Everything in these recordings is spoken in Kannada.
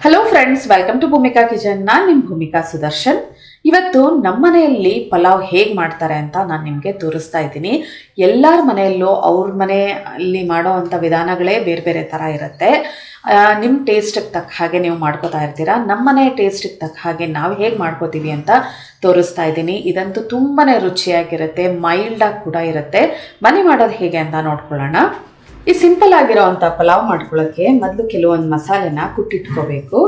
Hello friends, welcome to Bhoomika kitchen. ನಾನು ನಿಮ್ಮ ಭೂಮಿಕಾ ಸುದರ್ಶನ್. ಇವತ್ತು ನಮ್ಮ ಮನೆಯಲ್ಲಿ ಪಲಾವ್ ಹೇಗೆ ಮಾಡ್ತಾರೆ ಅಂತ ನಾನು ನಿಮಗೆ ತೋರಿಸ್ತಾ ಇದ್ದೀನಿ. ಎಲ್ಲರ ಮನೆಯಲ್ಲೂ ಅವ್ರ ಮನೆಯಲ್ಲಿ ಮಾಡೋ ಅಂಥ ವಿಧಾನಗಳೇ ಬೇರೆ ಬೇರೆ ಥರ ಇರುತ್ತೆ. ನಿಮ್ಮ ಟೇಸ್ಟಿಗೆ ತಕ್ಕ ಹಾಗೆ ನೀವು ಮಾಡ್ಕೋತಾ ಇರ್ತೀರಾ. ನಮ್ಮ ಮನೆ ಟೇಸ್ಟಿಗೆ ತಕ್ಕ ಹಾಗೆ ನಾವು ಹೇಗೆ ಮಾಡ್ಕೋತೀವಿ ಅಂತ ತೋರಿಸ್ತಾ ಇದ್ದೀನಿ. ಇದಂತೂ ತುಂಬಾ ರುಚಿಯಾಗಿರುತ್ತೆ, ಮೈಲ್ಡಾಗಿ ಕೂಡ ಇರುತ್ತೆ. ಮನೆ ಮಾಡೋದು ಹೇಗೆ ಅಂತ ನೋಡ್ಕೊಳ್ಳೋಣ. ಈ ಸಿಂಪಲ್ ಆಗಿರೋ ಅಂಥ ಪಲಾವ್ ಮಾಡ್ಕೊಳ್ಳೋಕ್ಕೆ ಮೊದಲು ಕೆಲವೊಂದು ಮಸಾಲೆನ ಕುಟ್ಟಿಟ್ಕೋಬೇಕು.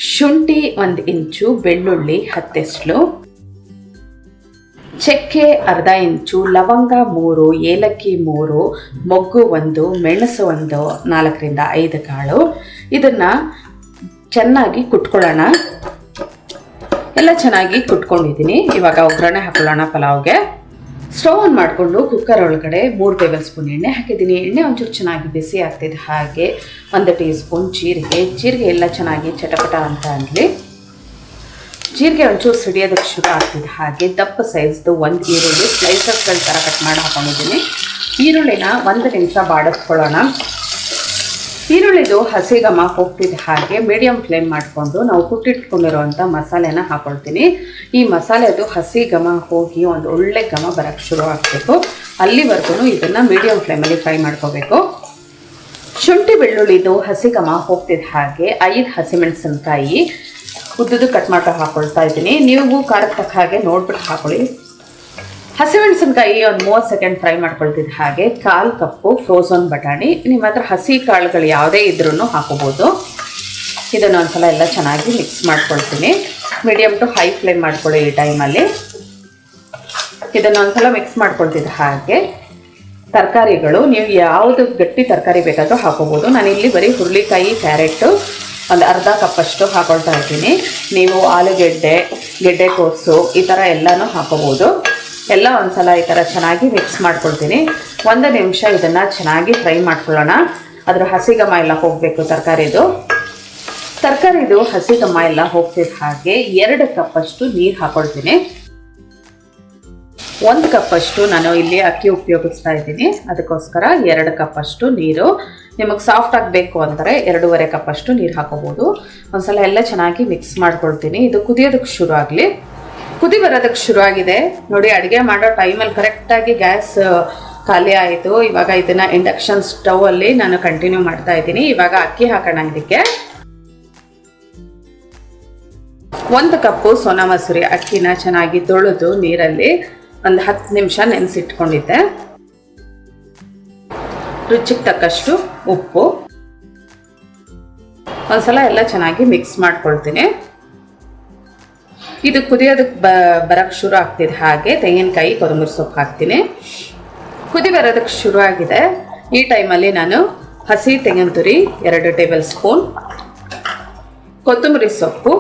ಶುಂಠಿ 1 ಇಂಚು, ಬೆಳ್ಳುಳ್ಳಿ 10 ಎಸ್ಳು, ಚಕ್ಕೆ ಅರ್ಧ ಇಂಚು, ಲವಂಗ 3, ಏಲಕ್ಕಿ 3, ಮೊಗ್ಗು 1, ಮೆಣಸು 1, 4ರಿಂದ 5 ಕಾಳು. ಇದನ್ನು ಚೆನ್ನಾಗಿ ಕುಟ್ಕೊಳ್ಳೋಣ. ಎಲ್ಲ ಚೆನ್ನಾಗಿ ಕುಟ್ಕೊಂಡಿದ್ದೀನಿ. ಇವಾಗ ಒಗ್ಗರಣೆ ಹಾಕೊಳ್ಳೋಣ ಪಲಾವ್ಗೆ. ಸ್ಟವ್ ಆನ್ ಮಾಡಿಕೊಂಡು ಕುಕ್ಕರ್ ಒಳಗಡೆ 3 ಟೇಬಲ್ ಸ್ಪೂನ್ ಎಣ್ಣೆ ಹಾಕಿದ್ದೀನಿ. ಎಣ್ಣೆ ಒಂಚೂರು ಚೆನ್ನಾಗಿ ಬಿಸಿ ಆಗ್ತಿದೆ. ಹಾಗೆ 1 ಟೀ ಸ್ಪೂನ್ ಜೀರಿಗೆ ಎಲ್ಲ ಚೆನ್ನಾಗಿ ಚಟಪಟ ಅಂತ ಆಗಲಿ. ಜೀರಿಗೆ ಒಂಚೂರು ಸಿಡಿಯೋದಕ್ಕೆ ಶುರು ಆಗ್ತಿದೆ. ಹಾಗೆ ದಪ್ಪ ಸೈಜ್ದು 1 ಈರುಳ್ಳಿ ಸ್ಲೈಸಸ್ಗಳ ಥರ ಕಟ್ ಮಾಡಿ ಹಾಕೊಂಡಿದ್ದೀನಿ. ಈರುಳ್ಳಿನ 1 ನಿಮಿಷ ಬಾಡಿಸ್ಕೊಳ್ಳೋಣ. ಈರುಳ್ಳಿದು ಹಸಿ ಘಮ ಹೋಗ್ತಿದ್ದ ಹಾಗೆ ಮೀಡಿಯಂ ಫ್ಲೇಮ್ ಮಾಡಿಕೊಂಡು ನಾವು ಕುಟ್ಟಿಟ್ಕೊಂಡಿರೋವಂಥ ಮಸಾಲೆನ ಹಾಕ್ಕೊಳ್ತೀನಿ. ಈ ಮಸಾಲೆದು ಹಸಿ ಘಮ ಹೋಗಿ ಒಂದು ಒಳ್ಳೆ ಘಮ ಬರೋಕ್ಕೆ ಶುರು ಆಗಬೇಕು. ಅಲ್ಲಿವರೆಗೂ ಇದನ್ನು ಮೀಡಿಯಂ ಫ್ಲೇಮಲ್ಲಿ ಫ್ರೈ ಮಾಡ್ಕೋಬೇಕು. ಶುಂಠಿ ಬೆಳ್ಳುಳ್ಳಿದು ಹಸಿ ಘಮ ಹೋಗ್ತಿದ್ದ ಹಾಗೆ 5 ಹಸಿಮೆಣಸಿನ್ಕಾಯಿ ಉದ್ದುದು ಕಟ್ ಮಾಡಿ ಹಾಕ್ಕೊಳ್ತಾ ಇದ್ದೀನಿ. ನೀವು ಖಾರಕ್ಕೆ ತಕ್ಕ ಹಾಗೆ ನೋಡ್ಬಿಟ್ಟು ಹಾಕೊಳ್ಳಿ. ಹಸಿಮೆಣಸಿನ್ಕಾಯಿ ಒಂದು 30 ಸೆಕೆಂಡ್ ಫ್ರೈ ಮಾಡ್ಕೊಳ್ತಿದ್ದ ಹಾಗೆ 1/4 ಕಪ್ಪು ಫ್ರೋಝನ್ ಬಟಾಣಿ. ನಿಮ್ಮ ಹತ್ರ ಹಸಿ ಕಾಳುಗಳು ಯಾವುದೇ ಇದ್ರೂ ಹಾಕೋಬೋದು. ಇದನ್ನು ಒಂದ್ಸಲ ಎಲ್ಲ ಚೆನ್ನಾಗಿ ಮಿಕ್ಸ್ ಮಾಡ್ಕೊಳ್ತೀನಿ. ಮೀಡಿಯಮ್ ಟು ಹೈ ಫ್ಲೇಮ್ ಮಾಡ್ಕೊಳ್ಳಿ ಈ ಟೈಮಲ್ಲಿ. ಇದನ್ನು ಒಂದ್ಸಲ ಮಿಕ್ಸ್ ಮಾಡ್ಕೊಳ್ತಿದ್ದ ಹಾಗೆ ತರಕಾರಿಗಳು ನೀವು ಯಾವುದು ಗಟ್ಟಿ ತರಕಾರಿ ಬೇಕಾದರೂ ಹಾಕೋಬೋದು. ನಾನಿಲ್ಲಿ ಬರೀ ಹುರುಳಿಕಾಯಿ, ಕ್ಯಾರೆಟು ಒಂದು ಅರ್ಧ ಕಪ್ಪಷ್ಟು ಹಾಕೊಳ್ತಾ ಇದ್ದೀನಿ. ನೀವು ಆಲೂಗೆಡ್ಡೆ, ಗೆಡ್ಡೆಕೋಸು ಈ ಥರ ಎಲ್ಲನೂ ಹಾಕೋಬೋದು. ಎಲ್ಲ ಒಂದ್ಸಲ ಈ ಥರ ಚೆನ್ನಾಗಿ ಮಿಕ್ಸ್ ಮಾಡ್ಕೊಳ್ತೀನಿ. 1 ನಿಮಿಷ ಇದನ್ನು ಚೆನ್ನಾಗಿ ಫ್ರೈ ಮಾಡ್ಕೊಳ್ಳೋಣ. ಅದರ ಹಸಿ ಘಮ ಎಲ್ಲ ಹೋಗಬೇಕು. ತರಕಾರಿದು ಹಸಿ ಘಮ ಎಲ್ಲ ಹೋಗ್ತಿದ್ದ ಹಾಗೆ 2 ಕಪ್ಪಷ್ಟು ನೀರು ಹಾಕೊಳ್ತೀನಿ. 1 ಕಪ್ಪಷ್ಟು ನಾನು ಇಲ್ಲಿ ಅಕ್ಕಿ ಉಪಯೋಗಿಸ್ತಾ ಇದ್ದೀನಿ. ಅದಕ್ಕೋಸ್ಕರ 2 ಕಪ್ಪಷ್ಟು ನೀರು. ನಿಮಗೆ ಸಾಫ್ಟ್ ಆಗಬೇಕು ಅಂದರೆ 2.5 ಕಪ್ಪಷ್ಟು ನೀರು ಹಾಕೋಬೋದು. ಒಂದ್ಸಲ ಎಲ್ಲ ಚೆನ್ನಾಗಿ ಮಿಕ್ಸ್ ಮಾಡ್ಕೊಳ್ತೀನಿ. ಇದು ಕುದಿಯೋದಕ್ಕೆ ಶುರು ಆಗಲಿ. ಕುದಿ ಬರೋದಕ್ಕೆ ಶುರು ಆಗಿದೆ ನೋಡಿ. ಅಡುಗೆ ಮಾಡೋ ಟೈಮಲ್ಲಿ ಕರೆಕ್ಟಾಗಿ ಗ್ಯಾಸ್ ಖಾಲಿ ಆಯಿತು. ಇವಾಗ ಇದನ್ನು ಇಂಡಕ್ಷನ್ ಸ್ಟವಲ್ಲಿ ನಾನು ಕಂಟಿನ್ಯೂ ಮಾಡ್ತಾ ಇದ್ದೀನಿ. ಇವಾಗ ಅಕ್ಕಿ ಹಾಕೋಣ. ಇದಕ್ಕೆ 1 ಕಪ್ಪು ಸೋನಾ ಮಸೂರಿ ಅಕ್ಕಿನ ಚೆನ್ನಾಗಿ ತೊಳೆದು ನೀರಲ್ಲಿ ಒಂದು 10 ನಿಮಿಷ ನೆನೆಸಿಟ್ಕೊಂಡಿದ್ದೆ. ರುಚಿಗೆ ತಕ್ಕಷ್ಟು ಉಪ್ಪು. ಒಂದ್ಸಲ ಎಲ್ಲ ಚೆನ್ನಾಗಿ ಮಿಕ್ಸ್ ಮಾಡ್ಕೊಳ್ತೀನಿ. ಇದು ಕುದಿಯೋದಕ್ಕೆ ಬರೋಕ್ಕೆ ಶುರು ಆಗ್ತಿದೆ. ಹಾಗೆ ತೆಂಗಿನಕಾಯಿ, ಕೊತ್ತಂಬರಿ ಸೊಪ್ಪು ಹಾಕ್ತೀನಿ. ಕುದಿ ಬರೋದಕ್ಕೆ ಶುರು ಆಗಿದೆ. ಈ ಟೈಮಲ್ಲಿ ನಾನು ಹಸಿ ತೆಂಗಿನ ತುರಿ 2 ಟೇಬಲ್ ಸ್ಪೂನ್, ಕೊತ್ತಂಬರಿ ಸೊಪ್ಪು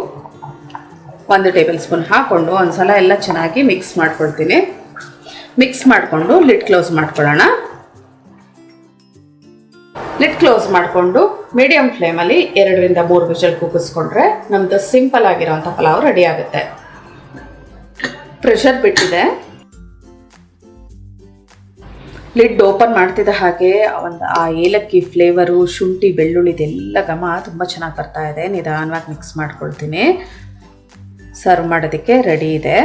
1 ಟೇಬಲ್ ಸ್ಪೂನ್ ಹಾಕ್ಕೊಂಡು ಒಂದ್ಸಲ ಎಲ್ಲ ಚೆನ್ನಾಗಿ ಮಿಕ್ಸ್ ಮಾಡ್ಕೊಳ್ತೀನಿ. ಮಿಕ್ಸ್ ಮಾಡಿಕೊಂಡು ಲಿಡ್ ಕ್ಲೋಸ್ ಮಾಡ್ಕೊಳ್ಳೋಣ. ಲಿಡ್ ಕ್ಲೋಸ್ ಮಾಡಿಕೊಂಡು ಮೀಡಿಯಂ ಫ್ಲೇಮಲ್ಲಿ 2ರಿಂದ 3 ವಿಷಲ್ ಕೂಗಿಸ್ಕೊಂಡ್ರೆ ನಮ್ಮದು ಸಿಂಪಲ್ ಆಗಿರೋಂಥ ಪಲಾವ್ ರೆಡಿ ಆಗುತ್ತೆ. ಪ್ರೆಷರ್ ಬಿಟ್ಟಿದೆ. ಲಿಡ್ ಓಪನ್ ಮಾಡ್ತಿದ್ದ ಹಾಗೆ ಆ ಏಲಕ್ಕಿ ಫ್ಲೇವರು, ಶುಂಠಿ ಬೆಳ್ಳುಳ್ಳಿದೆಲ್ಲ ಘಮ ತುಂಬ ಚೆನ್ನಾಗಿ ಬರ್ತಾ ಇದೆ. ನಿಧಾನವಾಗಿ ಮಿಕ್ಸ್ ಮಾಡ್ಕೊಳ್ತೀನಿ. ಸರ್ವ್ ಮಾಡೋದಕ್ಕೆ ರೆಡಿ ಇದೆ.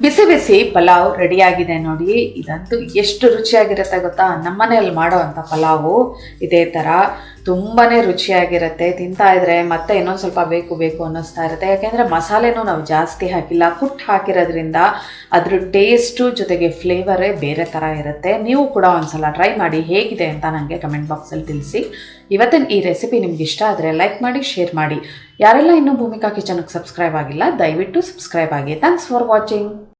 ಬಿಸಿ ಬಿಸಿ ಪಲಾವ್ ರೆಡಿಯಾಗಿದೆ ನೋಡಿ. ಇದಂತೂ ಎಷ್ಟು ರುಚಿಯಾಗಿರುತ್ತೆ ಗೊತ್ತಾ. ನಮ್ಮನೆಯಲ್ಲಿ ಮಾಡೋ ಅಂಥ ಪಲಾವು ಇದೇ ಥರ ತುಂಬಾ ರುಚಿಯಾಗಿರುತ್ತೆ. ತಿಂತಾ ಇದ್ರೆ ಮತ್ತೆ ಇನ್ನೊಂದು ಸ್ವಲ್ಪ ಬೇಕು ಅನ್ನಿಸ್ತಾ ಇರುತ್ತೆ. ಯಾಕೆಂದರೆ ಮಸಾಲೆನೂ ನಾವು ಜಾಸ್ತಿ ಹಾಕಿಲ್ಲ, ಹಾಕಿರೋದ್ರಿಂದ ಅದ್ರ ಟೇಸ್ಟು ಜೊತೆಗೆ ಫ್ಲೇವರೇ ಬೇರೆ ಥರ ಇರುತ್ತೆ. ನೀವು ಕೂಡ ಒಂದ್ಸಲ ಟ್ರೈ ಮಾಡಿ ಹೇಗಿದೆ ಅಂತ ನನಗೆ ಕಮೆಂಟ್ ಬಾಕ್ಸಲ್ಲಿ ತಿಳಿಸಿ. ಇವತ್ತಿನ ಈ ರೆಸಿಪಿ ನಿಮ್ಗೆ ಇಷ್ಟ ಆದರೆ ಲೈಕ್ ಮಾಡಿ, ಶೇರ್ ಮಾಡಿ. ಯಾರೆಲ್ಲ ಇನ್ನೂ ಭೂಮಿಕಾ ಕಿಚನ್ಗೆ ಸಬ್ಸ್ಕ್ರೈಬ್ ಆಗಿಲ್ಲ ದಯವಿಟ್ಟು ಸಬ್ಸ್ಕ್ರೈಬ್ ಆಗಿ. Thanks for watching.